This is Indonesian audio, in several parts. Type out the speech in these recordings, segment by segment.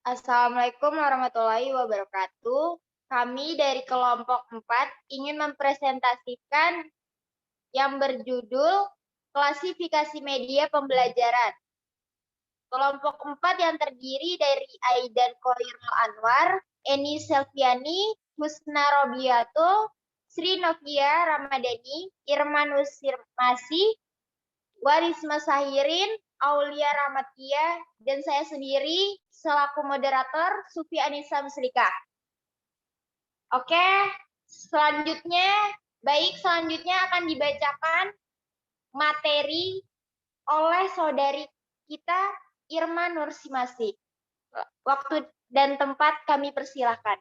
Assalamualaikum warahmatullahi wabarakatuh. Kami dari kelompok 4 ingin mempresentasikan yang berjudul Klasifikasi Media Pembelajaran. Kelompok 4 yang terdiri dari Aidan Koirul Anwar, Eni Selviani, Husna Robiatul, Sri Novia Ramadhani, Irman Nusirmasi, Warisma Sahirin, Aulia Ramatia, dan saya sendiri selaku moderator Sufi Anissa Muslika. Oke, selanjutnya akan dibacakan materi oleh saudari kita Irma Nursimasi. Waktu dan tempat kami persilahkan.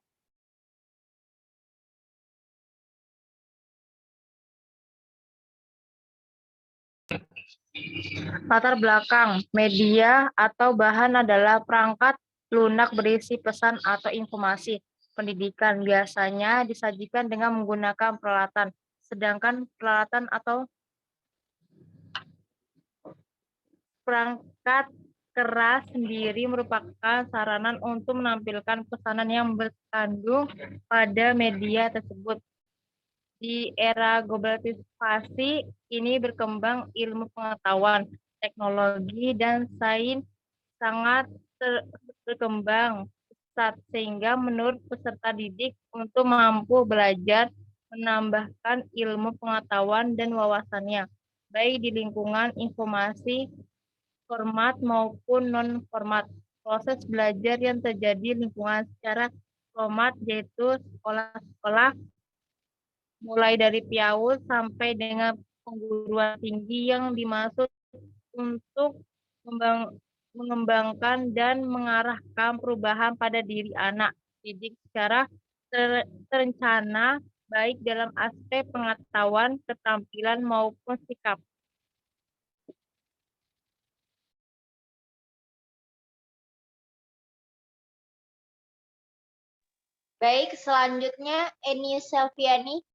Latar belakang media atau bahan adalah perangkat lunak berisi pesan atau informasi pendidikan, biasanya disajikan dengan menggunakan peralatan, sedangkan peralatan atau perangkat keras sendiri merupakan sarana untuk menampilkan pesanan yang berkandung pada media tersebut. Di era globalisasi ini berkembang ilmu pengetahuan, teknologi, dan sains sangat berkembang pesat, sehingga menurut peserta didik untuk mampu belajar menambahkan ilmu pengetahuan dan wawasannya, baik di lingkungan informasi format maupun non-format. Proses belajar yang terjadi lingkungan secara format yaitu sekolah-sekolah, mulai dari PAUD sampai dengan perguruan tinggi yang dimaksud untuk mengembangkan dan mengarahkan perubahan pada diri anak didik secara terencana, baik dalam aspek pengetahuan, keterampilan, maupun sikap. Baik, selanjutnya Eni Selviani.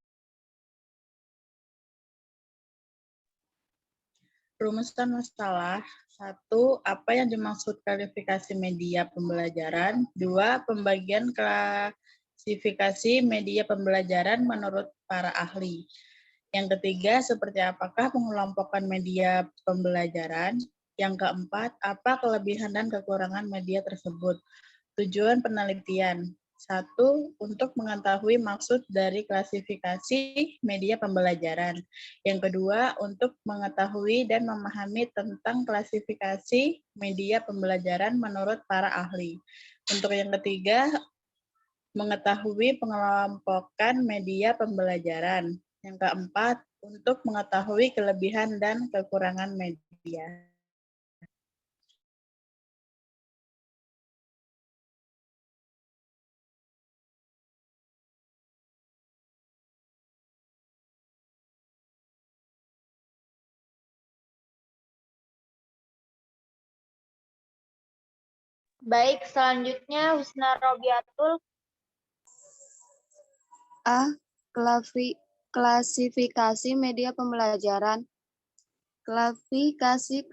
Rumusan masalah. 1. Apa yang dimaksud klasifikasi media pembelajaran? 2. Pembagian klasifikasi media pembelajaran menurut para ahli. Yang ketiga, seperti apakah pengelompokan media pembelajaran? Yang keempat, apa kelebihan dan kekurangan media tersebut? Tujuan penelitian. 1. Untuk mengetahui maksud dari klasifikasi media pembelajaran. Yang kedua, untuk mengetahui dan memahami tentang klasifikasi media pembelajaran menurut para ahli. Untuk yang ketiga, mengetahui pengelompokan media pembelajaran. Yang keempat, untuk mengetahui kelebihan dan kekurangan media. Baik, selanjutnya Husna Robiatul. A. Klasifikasi media pembelajaran. Klasifikasi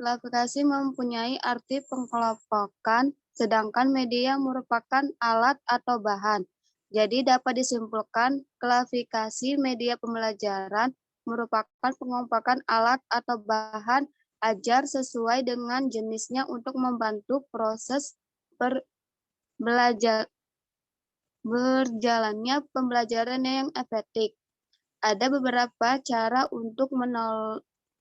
mempunyai arti pengelompokan, sedangkan media merupakan alat atau bahan. Jadi dapat disimpulkan klasifikasi media pembelajaran merupakan pengelompokan alat atau bahan ajar sesuai dengan jenisnya untuk membantu proses berjalannya pembelajaran yang efektif. Ada beberapa cara untuk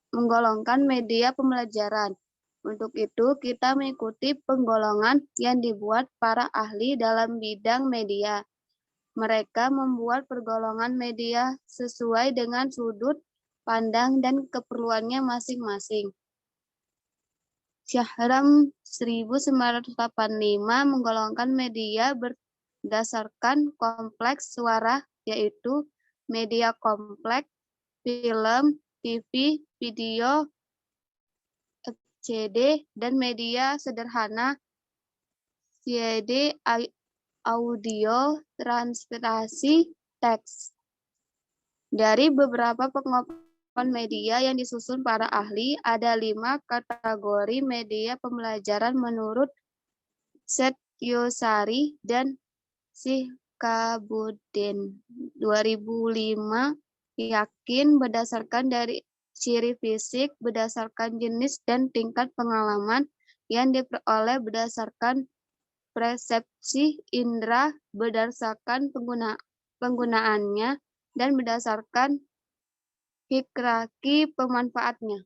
menggolongkan media pembelajaran. Untuk itu, kita mengikuti penggolongan yang dibuat para ahli dalam bidang media. Mereka membuat pergolongan media sesuai dengan sudut pandang dan keperluannya masing-masing. Syahram 1985 menggolongkan media berdasarkan kompleks suara, yaitu media kompleks, film, TV, video, CD, dan media sederhana, CD, audio, translasi, teks. Dari beberapa pengungkapan media yang disusun para ahli, ada 5 kategori media pembelajaran menurut set Setyosari dan Sikabuden 2005 yakin berdasarkan dari ciri fisik, berdasarkan jenis dan tingkat pengalaman yang diperoleh berdasarkan persepsi indera, berdasarkan penggunaannya, dan berdasarkan hierarki pemanfaatnya.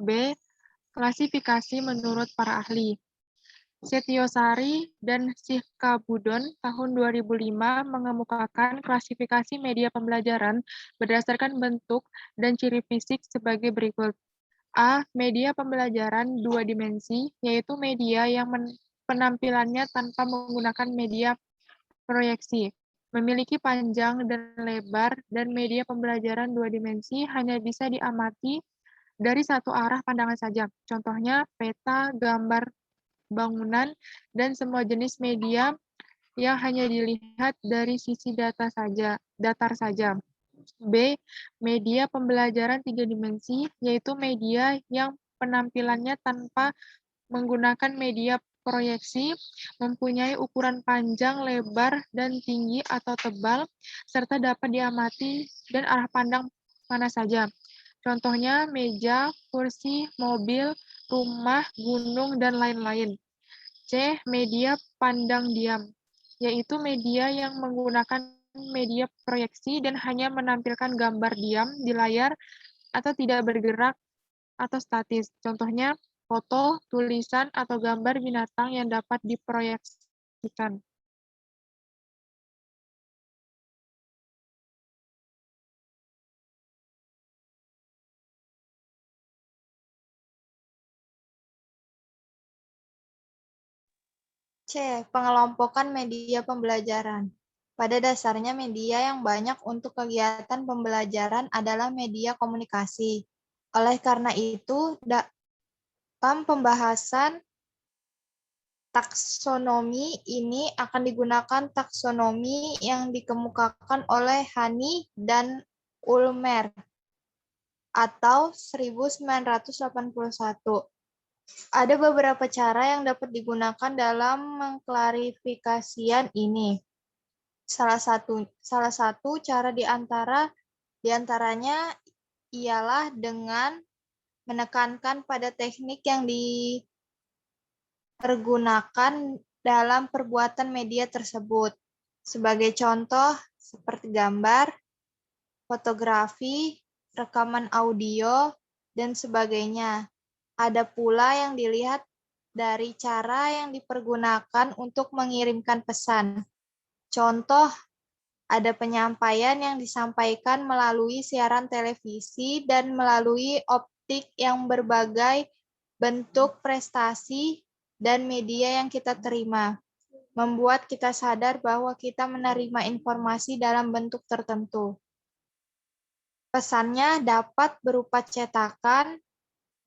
B. Klasifikasi menurut para ahli. Setyosari dan Sikabudon tahun 2005 mengemukakan klasifikasi media pembelajaran berdasarkan bentuk dan ciri fisik sebagai berikut. A. Media pembelajaran dua dimensi, yaitu media yang penampilannya tanpa menggunakan media proyeksi, memiliki panjang dan lebar, dan media pembelajaran dua dimensi hanya bisa diamati dari satu arah pandangan saja. Contohnya, peta, gambar bangunan, dan semua jenis media yang hanya dilihat dari sisi datar saja. B. Media pembelajaran tiga dimensi, yaitu media yang penampilannya tanpa menggunakan media proyeksi, mempunyai ukuran panjang, lebar, dan tinggi atau tebal, serta dapat diamati dan arah pandang mana saja. Contohnya meja, kursi, mobil, rumah, gunung, dan lain-lain. C. Media pandang diam, yaitu media yang menggunakan media proyeksi dan hanya menampilkan gambar diam di layar atau tidak bergerak atau statis. Contohnya foto, tulisan, atau gambar binatang yang dapat diproyeksikan. C. Pengelompokan media pembelajaran. Pada dasarnya media yang banyak untuk kegiatan pembelajaran adalah media komunikasi. Oleh karena itu, dalam pembahasan taksonomi ini akan digunakan taksonomi yang dikemukakan oleh Hani dan Ulmer atau 1981. Ada beberapa cara yang dapat digunakan dalam mengklarifikasian ini. Salah satu cara diantaranya ialah dengan menekankan pada teknik yang dipergunakan dalam perbuatan media tersebut. Sebagai contoh, seperti gambar, fotografi, rekaman audio, dan sebagainya. Ada pula yang dilihat dari cara yang dipergunakan untuk mengirimkan pesan. Contoh, ada penyampaian yang disampaikan melalui siaran televisi dan melalui optik yang berbagai bentuk prestasi dan media yang kita terima, membuat kita sadar bahwa kita menerima informasi dalam bentuk tertentu. Pesannya dapat berupa cetakan,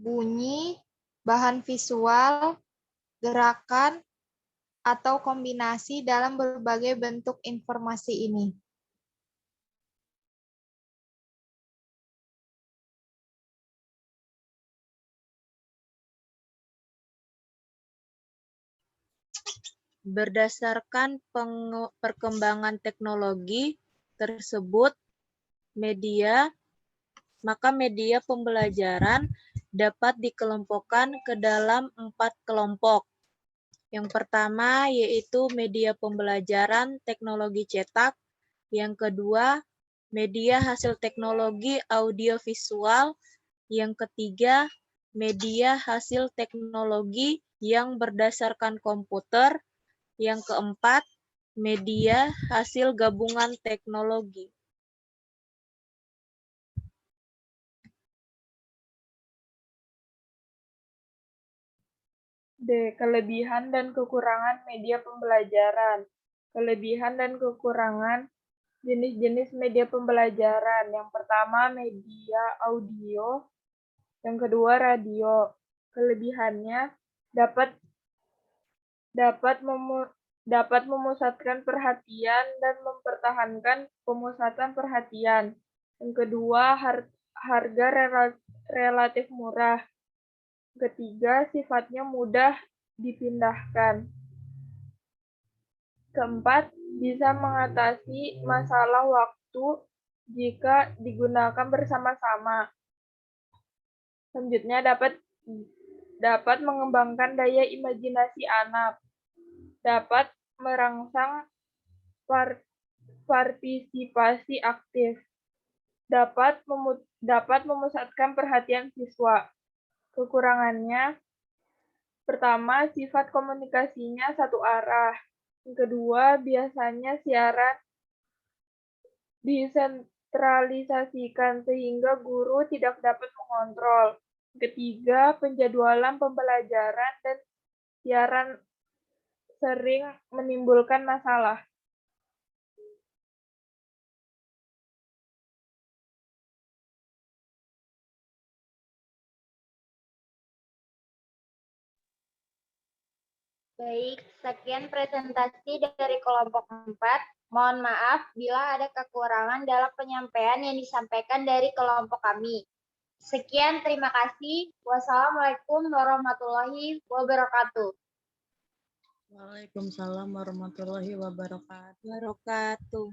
bunyi, bahan visual, gerakan, atau kombinasi dalam berbagai bentuk informasi ini. Berdasarkan perkembangan teknologi tersebut, maka media pembelajaran dapat dikelompokkan ke dalam 4 kelompok. Yang pertama yaitu media pembelajaran teknologi cetak, yang kedua media hasil teknologi audiovisual, yang ketiga media hasil teknologi yang berdasarkan komputer, yang keempat media hasil gabungan teknologi. D. Kelebihan dan kekurangan media pembelajaran. Kelebihan dan kekurangan jenis-jenis media pembelajaran. Yang pertama, media audio. Yang kedua, radio. Kelebihannya dapat dapat memusatkan perhatian dan mempertahankan pemusatan perhatian. Yang kedua, harga relatif murah. Ketiga, sifatnya mudah dipindahkan. Keempat, bisa mengatasi masalah waktu jika digunakan bersama-sama. Selanjutnya, dapat mengembangkan daya imajinasi anak, dapat merangsang partisipasi aktif, dapat memusatkan perhatian siswa. Kekurangannya, pertama, sifat komunikasinya satu arah. Yang kedua, biasanya siaran disentralisasikan sehingga guru tidak dapat mengontrol. Ketiga, penjadwalan pembelajaran dan siaran sering menimbulkan masalah. Baik, sekian presentasi dari kelompok 4. Mohon maaf bila ada kekurangan dalam penyampaian yang disampaikan dari kelompok kami. Sekian, terima kasih. Wassalamualaikum warahmatullahi wabarakatuh. Waalaikumsalam warahmatullahi wabarakatuh.